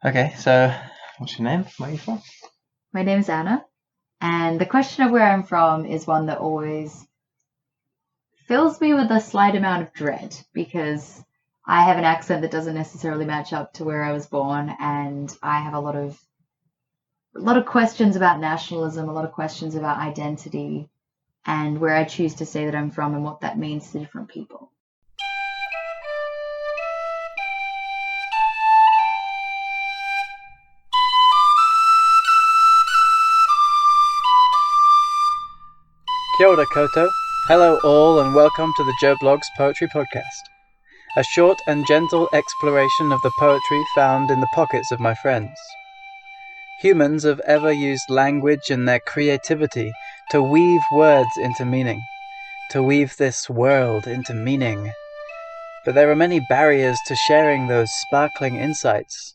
Okay, so what's your name? Where are you from? My name is Anna, and the question of where I'm from is one that always fills me with a slight amount of dread because I have an accent that doesn't necessarily match up to where I was born, and I have a lot of questions about nationalism, a lot of questions about identity, and where I choose to say that I'm from and what that means to different people. Kia ora koutou. Hello all and welcome to the Joe Blogs Poetry Podcast. A short and gentle exploration of the poetry found in the pockets of my friends. Humans have ever used language and their creativity to weave words into meaning, to weave this world into meaning. But there are many barriers to sharing those sparkling insights.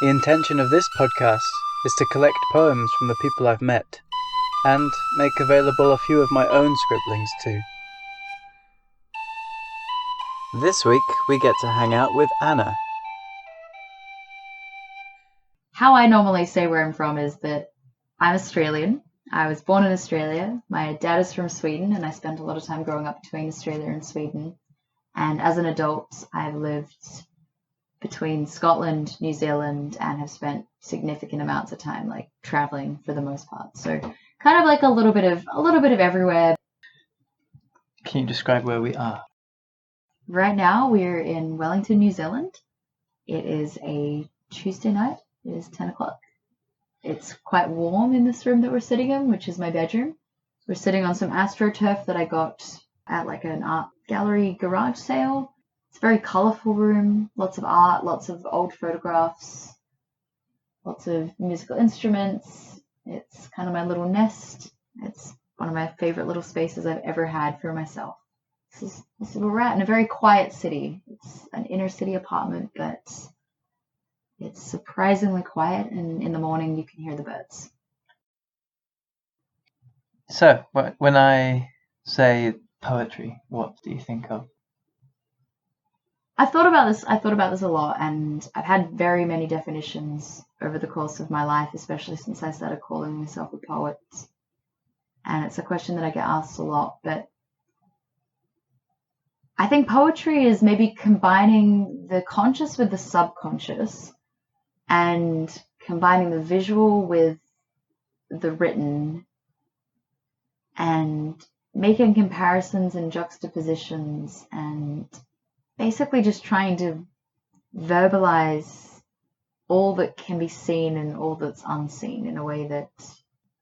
The intention of this podcast is to collect poems from the people I've met, and make available a few of my own scribblings too. This week we get to hang out with Anna. How I normally say where I'm from is that I'm Australian. I was born in Australia. My dad is from Sweden, and I spent a lot of time growing up between Australia and Sweden. And as an adult, I've lived between Scotland, New Zealand, and have spent significant amounts of time traveling for the most part. So kind of like a little bit of everywhere. Can you describe where we are? Right now we're in Wellington, New Zealand. It is a Tuesday night. It is 10 o'clock. It's quite warm in this room that we're sitting in, which is my bedroom. We're sitting on some AstroTurf that I got at an art gallery garage sale. It's a very colourful room, lots of art, lots of old photographs, lots of musical instruments. It's kind of my little nest. It's one of my favourite little spaces I've ever had for myself. This is where we're at, in a very quiet city. It's an inner city apartment, but it's surprisingly quiet, and in the morning you can hear the birds. So, when I say poetry, what do you think of? I've thought about this a lot, and I've had very many definitions over the course of my life, especially since I started calling myself a poet. And it's a question that I get asked a lot, but I think poetry is maybe combining the conscious with the subconscious and combining the visual with the written and making comparisons and juxtapositions and basically just trying to verbalize all that can be seen and all that's unseen in a way that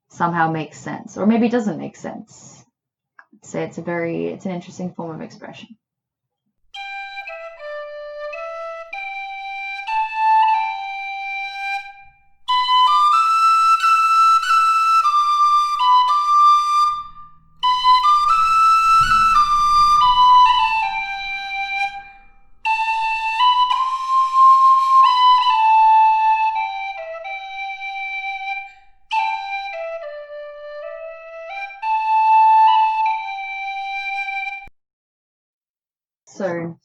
somehow makes sense, or maybe doesn't make sense. I'd say it's an interesting form of expression. So,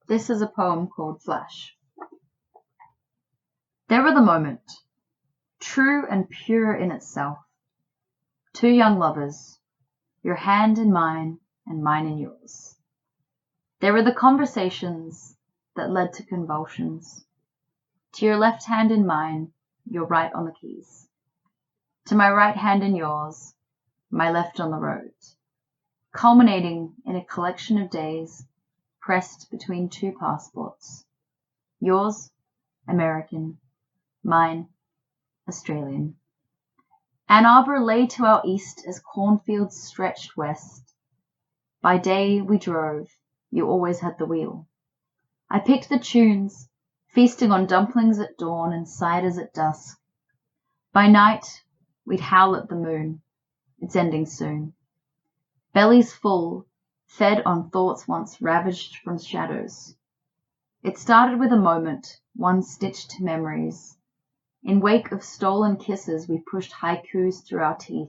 this is a poem called Flash. There were the moment, true and pure in itself. Two young lovers, your hand in mine and mine in yours. There were the conversations that led to convulsions. To your left hand in mine, your right on the keys. To my right hand in yours, my left on the road. Culminating in a collection of days pressed between two passports. Yours, American, mine, Australian. Ann Arbor lay to our east as cornfields stretched west. By day we drove, you always had the wheel. I picked the tunes, feasting on dumplings at dawn and ciders at dusk. By night we'd howl at the moon, it's ending soon. Bellies full, fed on thoughts once ravaged from shadows. It started with a moment, one stitched to memories. In wake of stolen kisses, we pushed haikus through our teeth,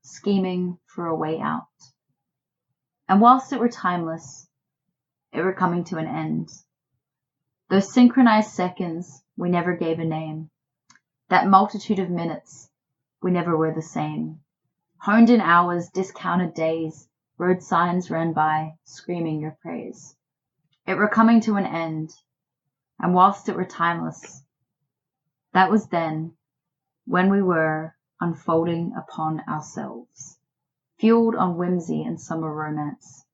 scheming for a way out. And whilst it were timeless, it were coming to an end. Those synchronized seconds, we never gave a name. That multitude of minutes, we never were the same. Honed in hours, discounted days, road signs ran by, screaming your praise. It were coming to an end, and whilst it were timeless, that was then, when we were unfolding upon ourselves, fueled on whimsy and summer romance.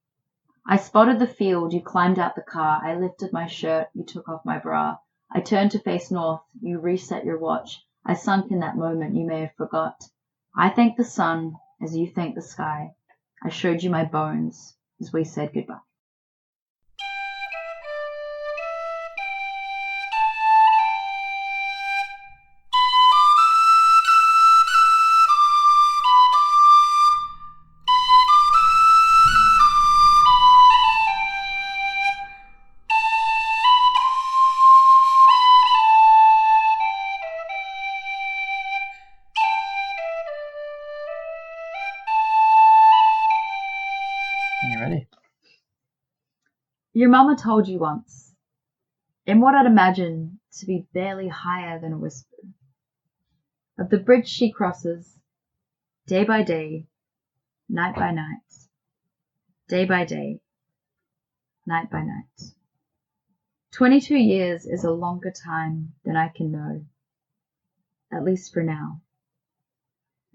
I spotted the field, you climbed out the car, I lifted my shirt, you took off my bra. I turned to face north, you reset your watch. I sunk in that moment you may have forgot. I thanked the sun as you thanked the sky. I showed you my bones as we said goodbye. Are you ready? Your mama told you once, in what I'd imagine to be barely higher than a whisper, of the bridge she crosses, day by day, night by night, day by day, night by night. 22 years is a longer time than I can know, at least for now.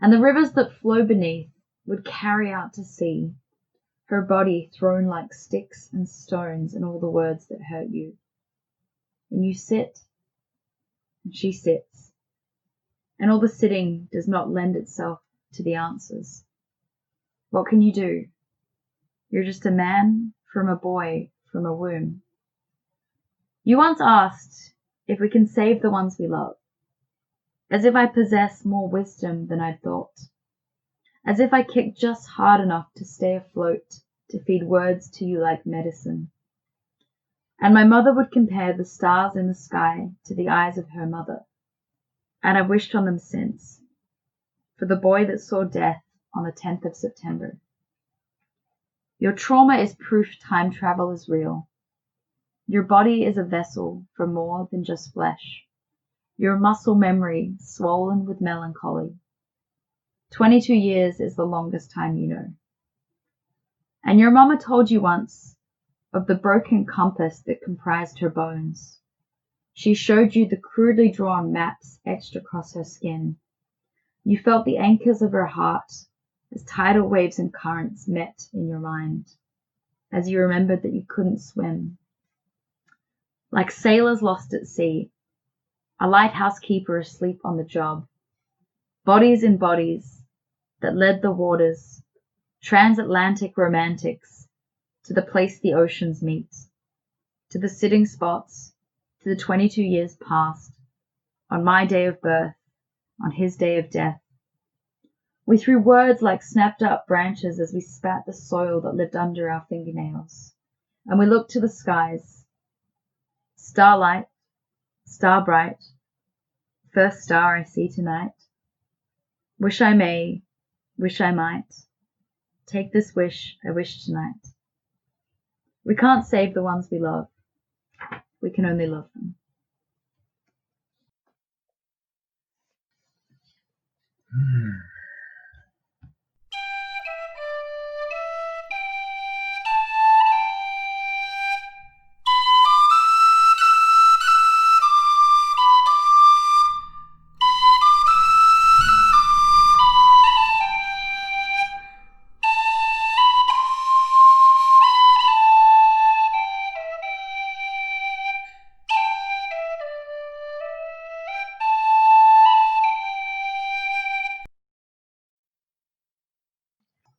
And the rivers that flow beneath would carry out to sea, her body thrown like sticks and stones and all the words that hurt you. And you sit, and she sits, and all the sitting does not lend itself to the answers. What can you do? You're just a man from a boy from a womb. You once asked if we can save the ones we love, as if I possess more wisdom than I'd thought. As if I kicked just hard enough to stay afloat, to feed words to you like medicine. And my mother would compare the stars in the sky to the eyes of her mother, and I've wished on them since, for the boy that saw death on the 10th of September. Your trauma is proof time travel is real. Your body is a vessel for more than just flesh. Your muscle memory swollen with melancholy. 22 years is the longest time you know. And your mama told you once of the broken compass that comprised her bones. She showed you the crudely drawn maps etched across her skin. You felt the anchors of her heart as tidal waves and currents met in your mind, as you remembered that you couldn't swim. Like sailors lost at sea, a lighthouse keeper asleep on the job, bodies in bodies that led the waters, transatlantic romantics, to the place the oceans meet, to the sitting spots, to the 22 years past, on my day of birth, on his day of death. We threw words like snapped up branches as we spat the soil that lived under our fingernails, and we looked to the skies. Starlight, star bright, first star I see tonight. Wish I may, wish I might, take this wish I wish tonight. We can't save the ones we love. We can only love them.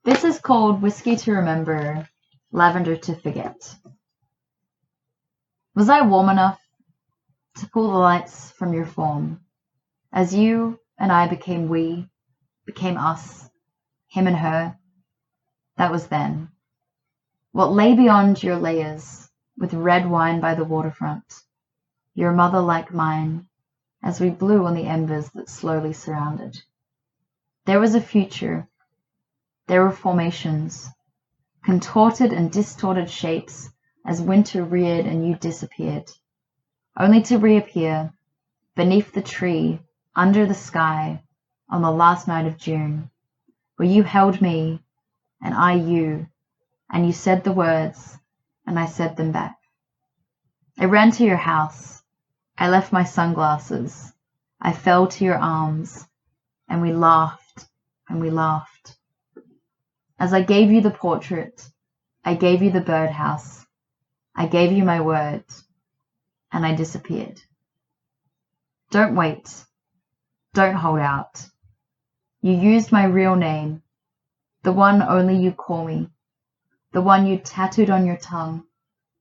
This is called Whiskey to Remember, Lavender to Forget. Was I warm enough to pull the lights from your form, as you and I became we, became us, him and her? That was then. What lay beyond your layers, with red wine by the waterfront, your mother like mine, as we blew on the embers that slowly surrounded. There was a future. There were formations, contorted and distorted shapes as winter reared and you disappeared, only to reappear beneath the tree, under the sky, on the last night of June, where you held me and I you, and you said the words and I said them back. I ran to your house. I left my sunglasses. I fell to your arms, and we laughed and we laughed. As I gave you the portrait, I gave you the birdhouse. I gave you my word, and I disappeared. Don't wait. Don't hold out. You used my real name, the one only you call me, the one you tattooed on your tongue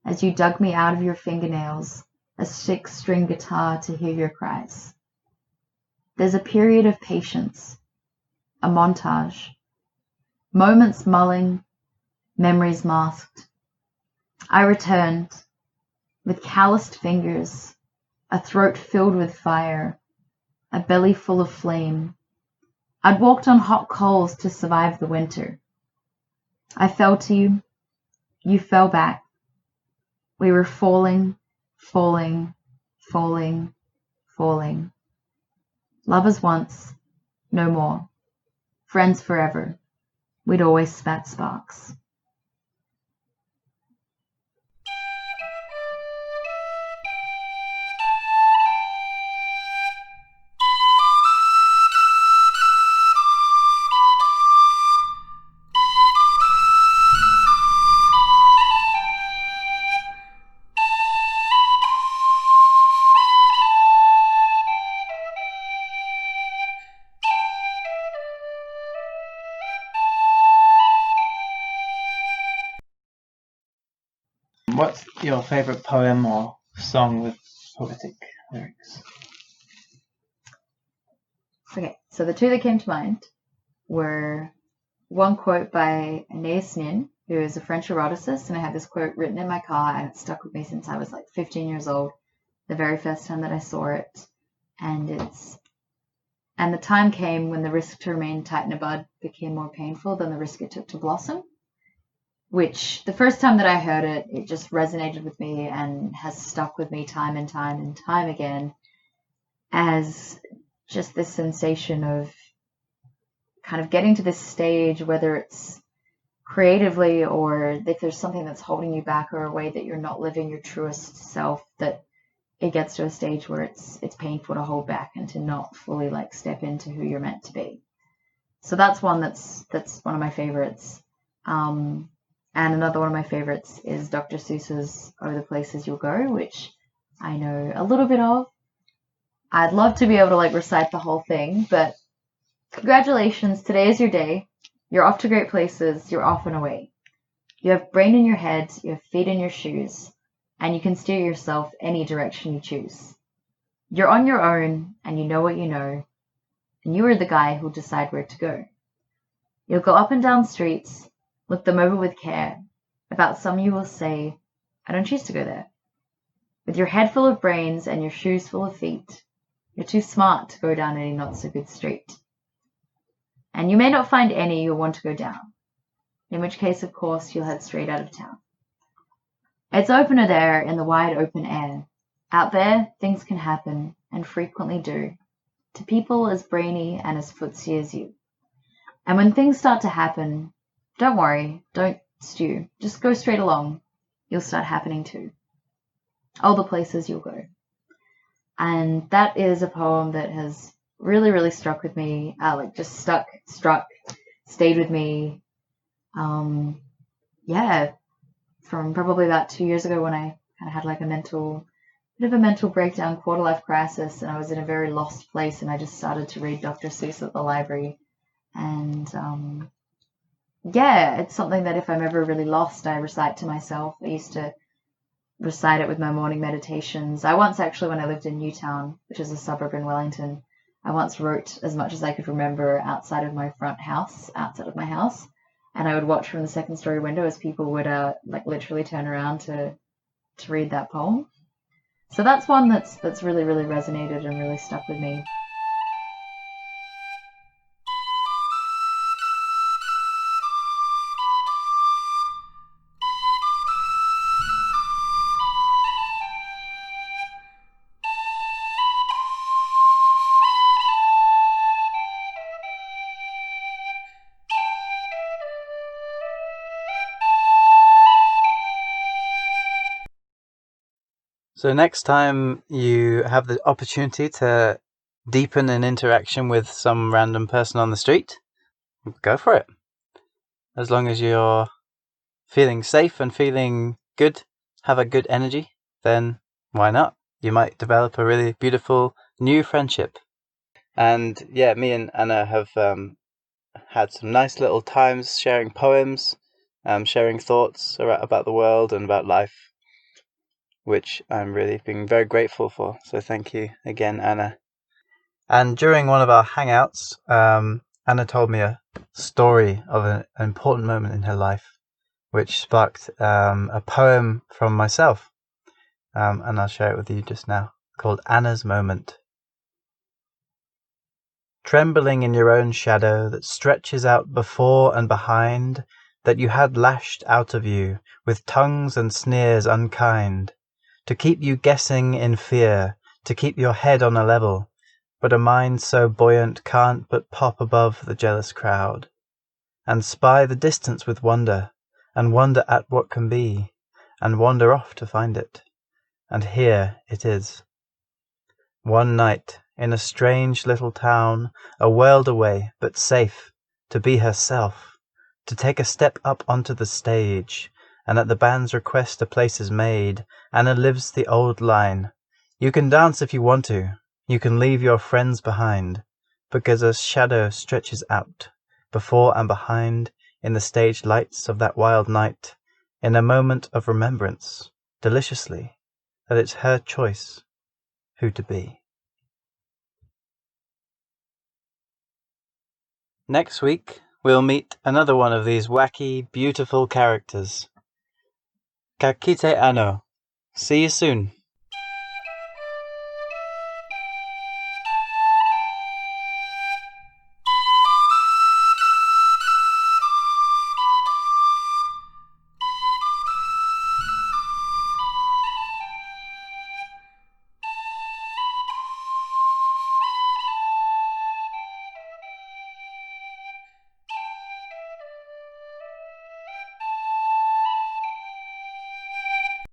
as you dug me out of your fingernails, a six-string guitar to hear your cries. There's a period of patience, a montage, moments mulling, memories masked. I returned, with calloused fingers, a throat filled with fire, a belly full of flame. I'd walked on hot coals to survive the winter. I fell to you, you fell back. We were falling, falling, falling, falling. Lovers once, no more. Friends forever. We'd always spat sparks. What's your favorite poem or song with poetic lyrics? Okay, so the two that came to mind were one quote by Anais Nin, who is a French eroticist, and I have this quote written in my car, and it's stuck with me since I was like 15 years old, the very first time that I saw it. And the time came when the risk to remain tight in a bud became more painful than the risk it took to blossom. Which, the first time that I heard it, it just resonated with me and has stuck with me time and time and time again as just this sensation of kind of getting to this stage, whether it's creatively or if there's something that's holding you back or a way that you're not living your truest self, that it gets to a stage where it's painful to hold back and to not fully like step into who you're meant to be. So that's one that's one of my favorites. And another one of my favorites is Dr. Seuss's Oh, the Places You'll Go, which I know a little bit of. I'd love to be able to like recite the whole thing, but congratulations, today is your day. You're off to great places, you're off and away. You have brain in your head, you have feet in your shoes, and you can steer yourself any direction you choose. You're on your own, and you know what you know, and you are the guy who'll decide where to go. You'll go up and down streets, look them over with care. About some you will say, I don't choose to go there. With your head full of brains and your shoes full of feet, you're too smart to go down any not so good street. And you may not find any you'll want to go down, in which case, of course, you'll head straight out of town. It's opener there in the wide open air. Out there, things can happen, and frequently do, to people as brainy and as footsy as you. And when things start to happen, don't worry, don't stew, just go straight along. You'll start happening too. All the places you'll go. And that is a poem that has really, really struck with me, stayed with me. From probably about 2 years ago when I kind of had like a bit of a mental breakdown, quarter life crisis, and I was in a very lost place, and I just started to read Dr. Seuss at the library. And it's something that if I'm ever really lost, I recite to myself. I used to recite it with my morning meditations. I once actually, when I lived in Newtown, which is a suburb in Wellington, I once wrote as much as I could remember outside of my house, and I would watch from the second story window as people would literally turn around to read that poem. So that's one that's really, really resonated and really stuck with me. So next time you have the opportunity to deepen an interaction with some random person on the street, go for it. As long as you're feeling safe and feeling good, have a good energy, then why not? You might develop a really beautiful new friendship. And yeah, me and Anna have had some nice little times sharing poems, sharing thoughts about the world and about life, which I'm really being very grateful for. So thank you again, Anna. And during one of our hangouts, Anna told me a story of an important moment in her life, which sparked a poem from myself. And I'll share it with you just now, called Anna's Moment. Trembling in your own shadow that stretches out before and behind, that you had lashed out of you with tongues and sneers unkind, to keep you guessing in fear, to keep your head on a level, but a mind so buoyant can't but pop above the jealous crowd, and spy the distance with wonder, and wonder at what can be, and wander off to find it. And here it is. One night, in a strange little town, a world away, but safe, to be herself, to take a step up onto the stage, and at the band's request a place is made. Anna lives the old line. You can dance if you want to, you can leave your friends behind, because a shadow stretches out, before and behind, in the stage lights of that wild night, in a moment of remembrance, deliciously, that it's her choice who to be. Next week, we'll meet another one of these wacky, beautiful characters. Ka kite ano. See you soon.